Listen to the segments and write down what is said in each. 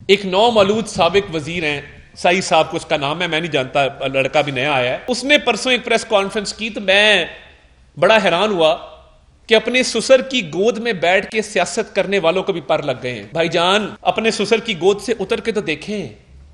ایک نو مولود سابق وزیر ہیں سائی صاحب کو اس کا نام ہے، میں نہیں جانتا، لڑکا بھی نیا آیا ہے. اس نے پرسوں ایک پریس کانفرنس کی تو میں بڑا حیران ہوا کہ اپنے سسر کی گود میں بیٹھ کے سیاست کرنے والوں کو بھی پر لگ گئے ہیں. بھائی جان اپنے سسر کی گود سے اتر کے تو دیکھیں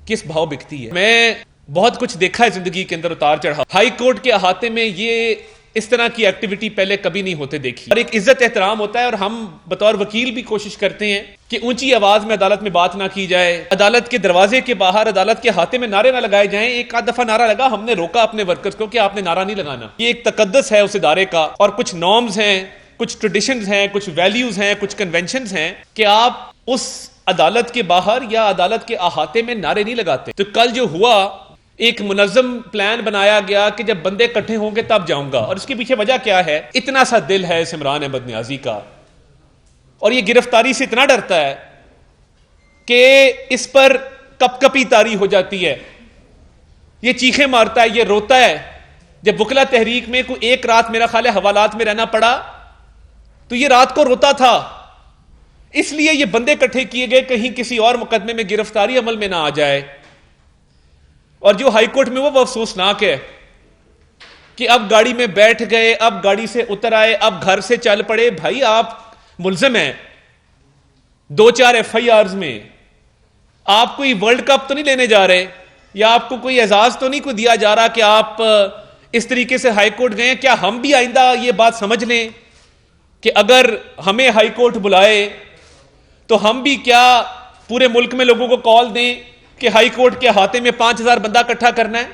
کس بھاؤ بکتی ہے. میں بہت کچھ دیکھا ہے زندگی کے اندر اتار چڑھا. ہائی کورٹ کے احاطے میں یہ اس طرح کی ایکٹیویٹی پہلے کبھی نہیں ہوتے دیکھی، اور ایک عزت احترام ہوتا ہے، اور ہم بطور وکیل بھی کوشش کرتے ہیں کہ اونچی آواز میں عدالت میں بات نہ کی جائے، عدالت کے دروازے کے باہر عدالت کے احاطے میں نعرے نہ لگائے جائیں. ایک آدھ دفعہ نعرہ لگا، ہم نے روکا اپنے ورکرز کو کہ آپ نے نعرہ نہیں لگانا. یہ ایک تقدس ہے اس ادارے کا، اور کچھ نارمز ہیں، کچھ ٹریڈیشنز ہیں، کچھ ویلیوز ہیں، کچھ کنونشنز ہیں کہ آپ اس عدالت کے باہر یا عدالت کے احاطے میں نعرے نہیں لگاتے. تو کل جو ہوا، ایک منظم پلان بنایا گیا کہ جب بندے اکٹھے ہوں گے تب جاؤں گا. اور اس کے پیچھے وجہ کیا ہے؟ اتنا سا دل ہے عمران احمد نیازی کا، اور یہ گرفتاری سے اتنا ڈرتا ہے کہ اس پر کپ کپی طاری ہو جاتی ہے، یہ چیخیں مارتا ہے، یہ روتا ہے. جب وکلا تحریک میں کوئی ایک رات میرا خیال ہے حوالات میں رہنا پڑا تو یہ رات کو روتا تھا. اس لیے یہ بندے اکٹھے کیے گئے کہیں کسی اور مقدمے میں گرفتاری عمل میں نہ آ جائے. اور جو ہائی کورٹ میں وہ افسوسناک ہے کہ اب گاڑی میں بیٹھ گئے، اب گاڑی سے اتر آئے، اب گھر سے چل پڑے. بھائی آپ ملزم ہیں 2-4 FIRs میں، آپ کوئی ورلڈ کپ تو نہیں لینے جا رہے، یا آپ کو کوئی اعزاز تو نہیں کوئی دیا جا رہا کہ آپ اس طریقے سے ہائی کورٹ گئے. کیا ہم بھی آئندہ یہ بات سمجھ لیں کہ اگر ہمیں ہائی کورٹ بلائے تو ہم بھی کیا پورے ملک میں لوگوں کو کال دیں کہ ہائی کورٹ کے احاطے میں 5000 بندہ اکٹھا کرنا ہے؟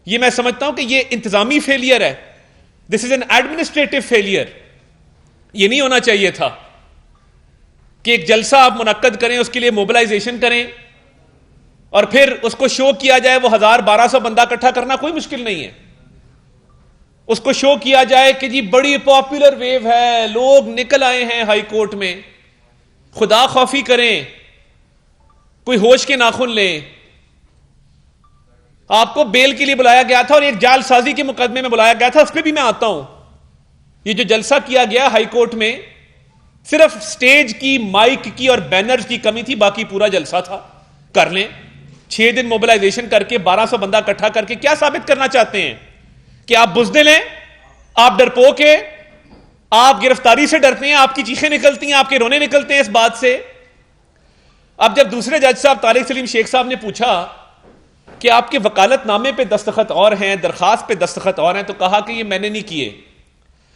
یہ میں سمجھتا ہوں کہ یہ انتظامی فیلئر ہے. دس از این ایڈمنسٹریٹو فیلئر. یہ نہیں ہونا چاہیے تھا کہ ایک جلسہ آپ منعقد کریں، اس کے لیے موبلائزیشن کریں، اور پھر اس کو شو کیا جائے. وہ 1000-1200 بندہ اکٹھا کرنا کوئی مشکل نہیں ہے. اس کو شو کیا جائے کہ جی بڑی پاپولر ویو ہے، لوگ نکل آئے ہیں ہائی کورٹ میں. خدا خوفی کریں، کوئی ہوش کے ناخن لیں. آپ کو بیل کے لیے بلایا گیا تھا اور ایک جعل سازی کے مقدمے میں بلایا گیا تھا، اس پہ بھی میں آتا ہوں. یہ جو جلسہ کیا گیا ہائی کورٹ میں، صرف سٹیج کی، مائک کی اور بینرز کی کمی تھی، باقی پورا جلسہ تھا. کر لیں 6 دن موبلائزیشن کر کے 1200 بندہ اکٹھا کر کے کیا ثابت کرنا چاہتے ہیں؟ کہ آپ بزدل ہیں، آپ ڈرپوک ہیں، آپ گرفتاری سے ڈرتے ہیں، آپ کی چیخیں نکلتی ہیں، آپ کے رونے نکلتے ہیں اس بات سے. اب جب دوسرے جج صاحب طارق سلیم شیخ صاحب نے پوچھا کہ آپ کے وکالت نامے پہ دستخط اور ہیں، درخواست پہ دستخط اور ہیں، تو کہا کہ یہ میں نے نہیں کیے.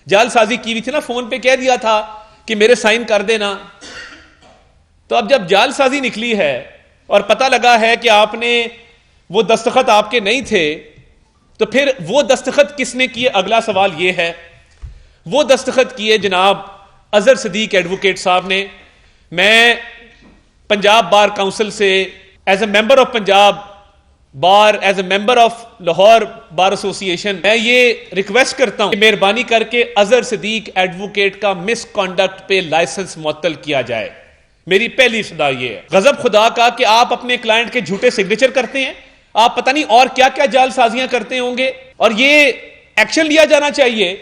جعل سازی کی ہوئی تھی نا، فون پہ کہہ دیا تھا کہ میرے سائن کر دینا. تو اب جب جعل سازی نکلی ہے اور پتہ لگا ہے کہ آپ نے وہ دستخط آپ کے نہیں تھے، تو پھر وہ دستخط کس نے کیے؟ اگلا سوال یہ ہے. وہ دستخط کیے جناب اظہر صدیق ایڈوکیٹ صاحب نے. میں پنجاب بار کونسل سے as a member of Punjab bar, as a member of Lahore bar association, میں یہ ریکویسٹ کرتا ہوں کہ مہربانی کر کے اظہر صدیق ایڈوکیٹ کا مس کانڈکٹ پہ لائسنس معطل کیا جائے. میری پہلی صدا یہ ہے. غضب خدا کا کہ آپ اپنے کلائنٹ کے جھوٹے سگنیچر کرتے ہیں، آپ پتہ نہیں اور کیا کیا جعل سازیاں کرتے ہوں گے. اور یہ ایکشن لیا جانا چاہیے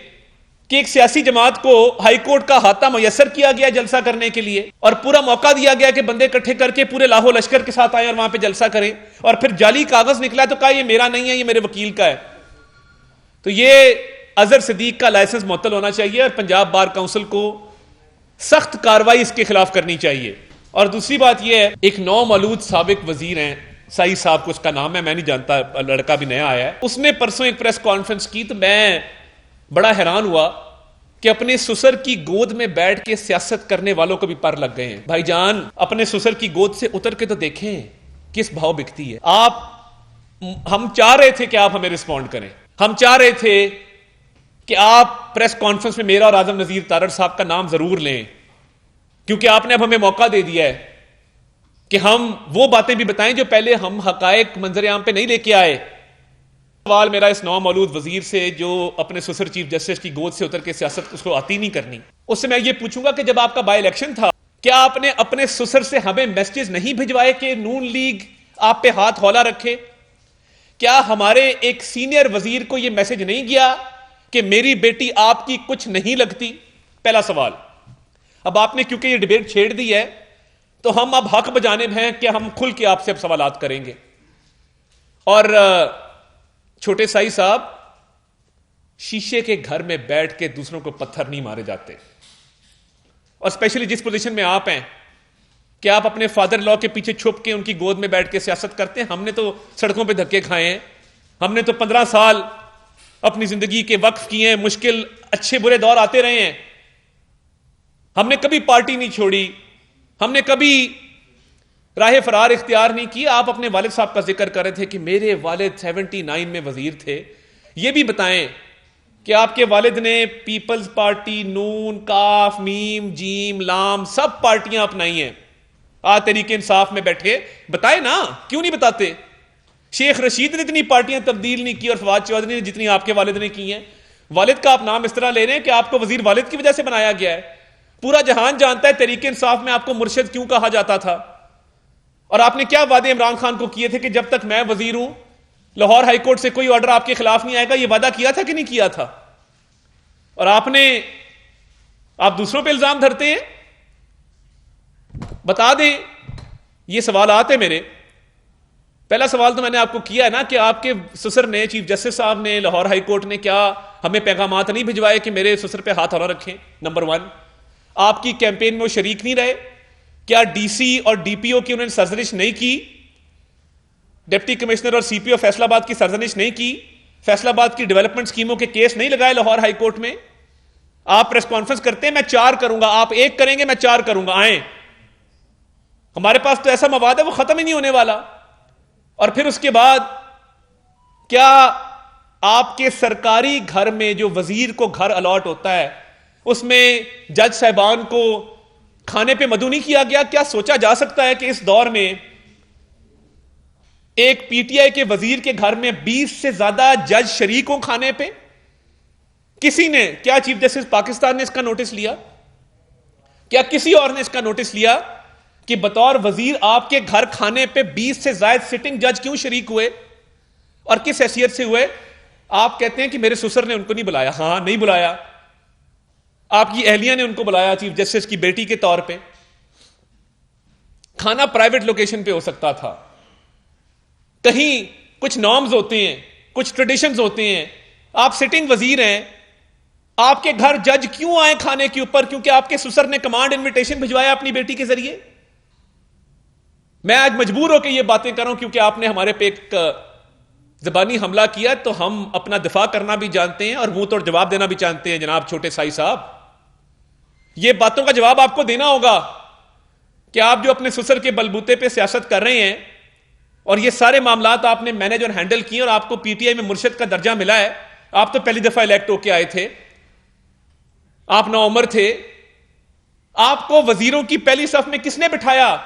کہ ایک سیاسی جماعت کو ہائی کورٹ کا احاطہ میسر کیا گیا جلسہ کرنے کے لیے، اور پورا موقع دیا گیا کہ بندے اکٹھے کر کے پورے لاہو لشکر کے ساتھ آئیں اور وہاں پہ جلسہ کریں، اور پھر جعلی کاغذ نکلا تو کہا یہ میرا نہیں ہے، یہ میرے وکیل کا ہے. تو یہ اظہر صدیق کا لائسنس معطل ہونا چاہیے، اور پنجاب بار کونسل کو سخت کارروائی اس کے خلاف کرنی چاہیے. اور دوسری بات یہ ہے، ایک نو مولود سابق وزیر ہیں سائی صاحب کو اس کا نام ہے، میں نہیں جانتا، لڑکا بھی نیا آیا ہے. اس نے پرسوں ایک پریس کانفرنس کی تو میں بڑا حیران ہوا کہ اپنے سسر کی گود میں بیٹھ کے سیاست کرنے والوں کو بھی پر لگ گئے ہیں. بھائی جان اپنے سسر کی گود سے اتر کے تو دیکھیں کس بھاؤ بکتی ہے. ہم چاہ رہے تھے کہ آپ ہمیں رسپونڈ کریں، ہم چاہ رہے تھے کہ آپ پریس کانفرنس میں میرا اور اعظم نذیر تارڑ صاحب کا نام ضرور لیں، کیونکہ آپ نے اب ہمیں موقع دے دیا ہے کہ ہم وہ باتیں بھی بتائیں جو پہلے ہم حقائق منظر عام پہ نہیں لے کے آئے. سوال میرا اس نو مولود وزیر سے جو اپنے سسر چیف جسٹس کی گود سے اتر کے سیاست اس کو آتی نہیں کرنی، اس سے میں یہ پوچھوں گا کہ جب آپ کا بائی الیکشن تھا، کیا آپ نے اپنے سسر سے ہمیں میسیجز نہیں بھجوائے کہ نون لیگ آپ پہ ہاتھ ہولا رکھے؟ کیا ہمارے ایک سینئر وزیر کو یہ میسج نہیں گیا کہ میری بیٹی آپ کی کچھ نہیں لگتی؟ پہلا سوال. اب آپ نے کیونکہ یہ ڈیبیٹ چھیڑ دی ہے تو ہم اب حق بجانب ہیں کہ ہم کھل کے آپ سے اب سوالات کریں گے. اور چھوٹے سائی صاحب، شیشے کے گھر میں بیٹھ کے دوسروں کو پتھر نہیں مارے جاتے. اور اسپیشلی جس پوزیشن میں آپ ہیں کہ آپ اپنے فادر لا کے پیچھے چھپ کے ان کی گود میں بیٹھ کے سیاست کرتے ہیں. ہم نے تو سڑکوں پہ دھکے کھائے ہیں، ہم نے تو 15 سال اپنی زندگی کے وقف کیے ہیں، مشکل اچھے برے دور آتے رہے ہیں. ہم نے کبھی پارٹی نہیں چھوڑی، ہم نے کبھی راہ فرار اختیار نہیں کی. آپ اپنے والد صاحب کا ذکر کر رہے تھے کہ میرے والد 79 میں وزیر تھے. یہ بھی بتائیں کہ آپ کے والد نے پیپلز پارٹی، نون، کاف، میم، جیم، لام سب پارٹیاں اپنائی ہیں. آج تحریک انصاف میں بیٹھے بتائے نا، کیوں نہیں بتاتے؟ شیخ رشید نے اتنی پارٹیاں تبدیل نہیں کی اور فواد چودھری نے جتنی آپ کے والد نے کی ہیں. والد کا آپ نام اس طرح لے رہے ہیں کہ آپ کو وزیر والد کی وجہ سے بنایا گیا ہے. پورا جہان جانتا ہے تحریک انصاف میں آپ کو مرشد کیوں کہا جاتا تھا. اور آپ نے کیا وعدے عمران خان کو کیے تھے کہ جب تک میں وزیر ہوں لاہور ہائی کورٹ سے کوئی آرڈر آپ کے خلاف نہیں آئے گا. یہ وعدہ کیا تھا کہ نہیں کیا تھا؟ اور آپ دوسروں پہ الزام دھرتے ہیں. بتا دیں، یہ سوالات ہیں میرے. پہلا سوال تو میں نے آپ کو کیا ہے نا کہ آپ کے سسر نے، چیف جسٹس صاحب نے، لاہور ہائی کورٹ نے کیا ہمیں پیغامات نہیں بھجوائے کہ میرے سسر پہ ہاتھ نہ رکھیں؟ نمبر 1. آپ کی کیمپین میں وہ شریک نہیں رہے؟ کیا ڈی سی اور ڈی پی او کی انہوں نے سرزنش نہیں کی؟ ڈپٹی کمشنر اور سی پی او فیصل آباد کی سرزنش نہیں کی؟ فیصل آباد کی ڈیولپمنٹ اسکیموں کے کیس نہیں لگائے لاہور ہائی کورٹ میں؟ آپ پریس کانفرنس کرتے ہیں میں 4 کروں گا، آپ 1 کریں گے میں 4 کروں گا. آئیں، ہمارے پاس تو ایسا مواد ہے وہ ختم ہی نہیں ہونے والا. اور پھر اس کے بعد کیا آپ کے سرکاری گھر میں جو وزیر کو گھر الاٹ ہوتا ہے اس میں جج صاحبان کو کھانے پہ مدعو نہیں کیا گیا؟ کیا سوچا جا سکتا ہے کہ اس دور میں ایک پی ٹی آئی کے وزیر کے گھر میں 20 سے زیادہ جج شریک ہوں کھانے پہ؟ کسی نے، کیا چیف جسٹس پاکستان نے اس کا نوٹس لیا؟ کیا کسی اور نے اس کا نوٹس لیا کہ بطور وزیر آپ کے گھر کھانے پہ 20 سے زائد سٹنگ جج کیوں شریک ہوئے اور کس حیثیت سے ہوئے؟ آپ کہتے ہیں کہ میرے سسر نے ان کو نہیں بلایا. ہاں نہیں بلایا، آپ کی اہلیہ نے ان کو بلایا چیف جسٹس کی بیٹی کے طور پہ. کھانا پرائیویٹ لوکیشن پہ ہو سکتا تھا. کہیں کچھ نارمز ہوتے ہیں، کچھ ٹریڈیشنز ہوتے ہیں. آپ سٹنگ وزیر ہیں، آپ کے گھر جج کیوں آئے کھانے کے اوپر؟ کیونکہ آپ کے سسر نے کمانڈ انویٹیشن بھجوایا اپنی بیٹی کے ذریعے. میں آج مجبور ہو کے یہ باتیں کر رہا ہوں کیونکہ آپ نے ہمارے پہ ایک زبانی حملہ کیا، تو ہم اپنا دفاع کرنا بھی جانتے ہیں اور منہ توڑ جواب دینا بھی جانتے ہیں. جناب چھوٹے سائی صاحب، یہ باتوں کا جواب آپ کو دینا ہوگا کہ آپ جو اپنے سسر کے بلبوتے پہ سیاست کر رہے ہیں اور یہ سارے معاملات آپ نے مینج اور ہینڈل کیے اور آپ کو پی ٹی آئی میں مرشد کا درجہ ملا ہے. آپ تو پہلی دفعہ الیکٹ ہو کے آئے تھے، آپ نوعمر تھے. آپ کو وزیروں کی پہلی صف میں کس نے بٹھایا؟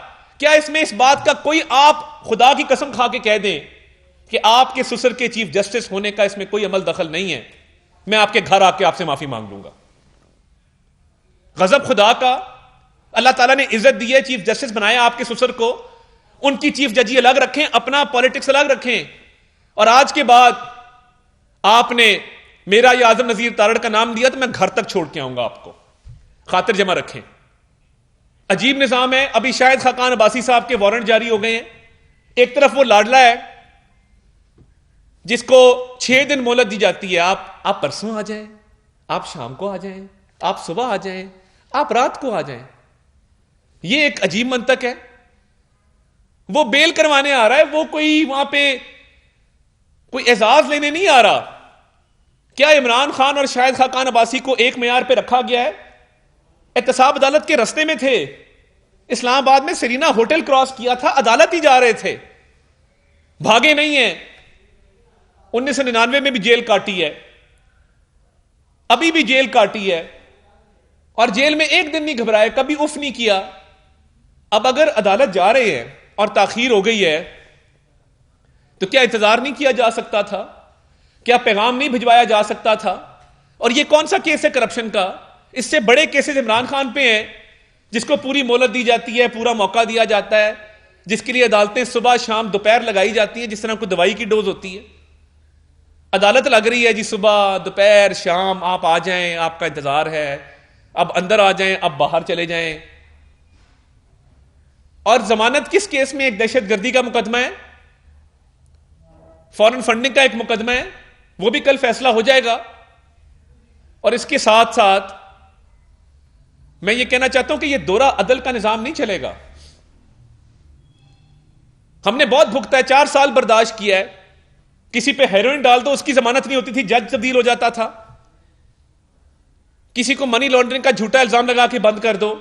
کیا اس میں اس بات کا کوئی، آپ خدا کی قسم کھا کے کہہ دیں کہ آپ کے سسر کے چیف جسٹس ہونے کا اس میں کوئی عمل دخل نہیں ہے؟ میں آپ کے گھر آ کے آپ سے معافی مانگ لوں گا. غضب خدا کا. اللہ تعالیٰ نے عزت دی ہے، چیف جسٹس بنایا آپ کے سسر کو، ان کی چیف ججی الگ رکھیں، اپنا پالیٹکس الگ رکھیں. اور آج کے بعد آپ نے میرا یا اعظم نذیر تارڑ کا نام دیا تو میں گھر تک چھوڑ کے آؤں گا آپ کو. خاطر جمع رکھیں. عجیب نظام ہے. ابھی شاید خاقان عباسی صاحب کے وارنٹ جاری ہو گئے ہیں. ایک طرف وہ لاڈلا ہے جس کو 6 دن مہلت دی جاتی ہے، آپ پرسوں آ جائیں، آپ شام کو آ جائیں، آپ صبح آ جائیں، آپ رات کو آ جائیں. یہ ایک عجیب منطق ہے. وہ بیل کروانے آ رہا ہے، وہ کوئی وہاں پہ کوئی اعزاز لینے نہیں آ رہا. کیا عمران خان اور شاہد خاقان عباسی کو ایک معیار پہ رکھا گیا ہے؟ احتساب عدالت کے رستے میں تھے، اسلام آباد میں سرینا ہوٹل کراس کیا تھا، عدالت ہی جا رہے تھے، بھاگے نہیں ہیں. 1999 میں بھی جیل کاٹی ہے، ابھی بھی جیل کاٹی ہے، اور جیل میں ایک دن نہیں گھبرائے، کبھی اف نہیں کیا. اب اگر عدالت جا رہے ہیں اور تاخیر ہو گئی ہے تو کیا انتظار نہیں کیا جا سکتا تھا؟ کیا پیغام نہیں بھجوایا جا سکتا تھا؟ اور یہ کون سا کیس ہے کرپشن کا؟ اس سے بڑے کیسز عمران خان پہ ہیں جس کو پوری مہلت دی جاتی ہے، پورا موقع دیا جاتا ہے، جس کے لیے عدالتیں صبح شام دوپہر لگائی جاتی ہیں جس طرح کوئی دوائی کی ڈوز ہوتی ہے. عدالت لگ رہی ہے جی، صبح دوپہر شام آپ آ جائیں، آپ کا انتظار ہے، اب اندر آ جائیں، اب باہر چلے جائیں. اور ضمانت کس کیس میں؟ ایک دہشت گردی کا مقدمہ ہے، فورن فنڈنگ کا ایک مقدمہ ہے، وہ بھی کل فیصلہ ہو جائے گا. اور اس کے ساتھ ساتھ میں یہ کہنا چاہتا ہوں کہ یہ دورہ عدل کا نظام نہیں چلے گا. ہم نے بہت بھگتا ہے، 4 سال برداشت کیا ہے. کسی پہ ہیروئن ڈال دو، اس کی ضمانت نہیں ہوتی تھی، جج تبدیل ہو جاتا تھا. کسی کو منی لانڈرنگ کا جھوٹا الزام لگا کے بند کر دو،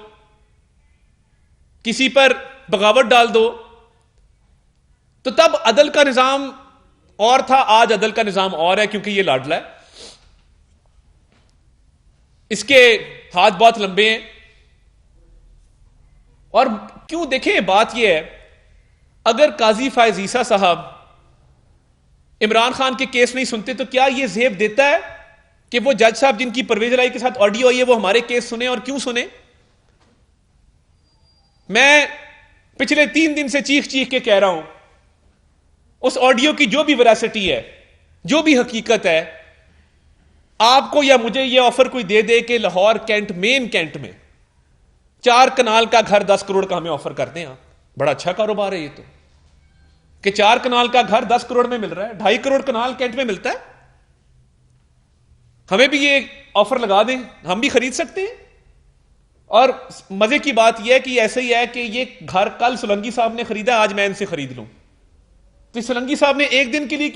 کسی پر بغاوت ڈال دو. تو تب عدل کا نظام اور تھا، آج عدل کا نظام اور ہے، کیونکہ یہ لاڈلا ہے، اس کے ہاتھ بہت لمبے ہیں. اور کیوں؟ دیکھیں بات یہ ہے، اگر قاضی فائز عیسیٰ صاحب عمران خان کے کیس نہیں سنتے تو کیا یہ زیب دیتا ہے کہ وہ جج صاحب جن کی پرویز الہی کے ساتھ آڈیو آئی ہے وہ ہمارے کیس سنیں؟ اور کیوں سنیں؟ میں پچھلے 3 دن سے چیخ کے کہہ رہا ہوں، اس آڈیو کی جو بھی ویراسٹی ہے، جو بھی حقیقت ہے، آپ کو یا مجھے یہ آفر کوئی دے دے کہ لاہور کینٹ، مین کینٹ میں 4 کنال کا گھر 10 کروڑ کا ہمیں آفر کرتے ہیں، بڑا اچھا کاروبار ہے یہ تو، کہ 4 کنال کا گھر 10 کروڑ میں مل رہا ہے، 2.5 کروڑ کنال کینٹ میں ملتا ہے، ہمیں بھی یہ آفر لگا دیں، ہم بھی خرید سکتے ہیں. اور مزے کی بات یہ ہے کہ ایسے ہی ہے کہ یہ گھر کل سولنگی صاحب نے خریدا، آج میں ان سے خرید لوں. تو سولنگی صاحب نے ایک دن کے لیے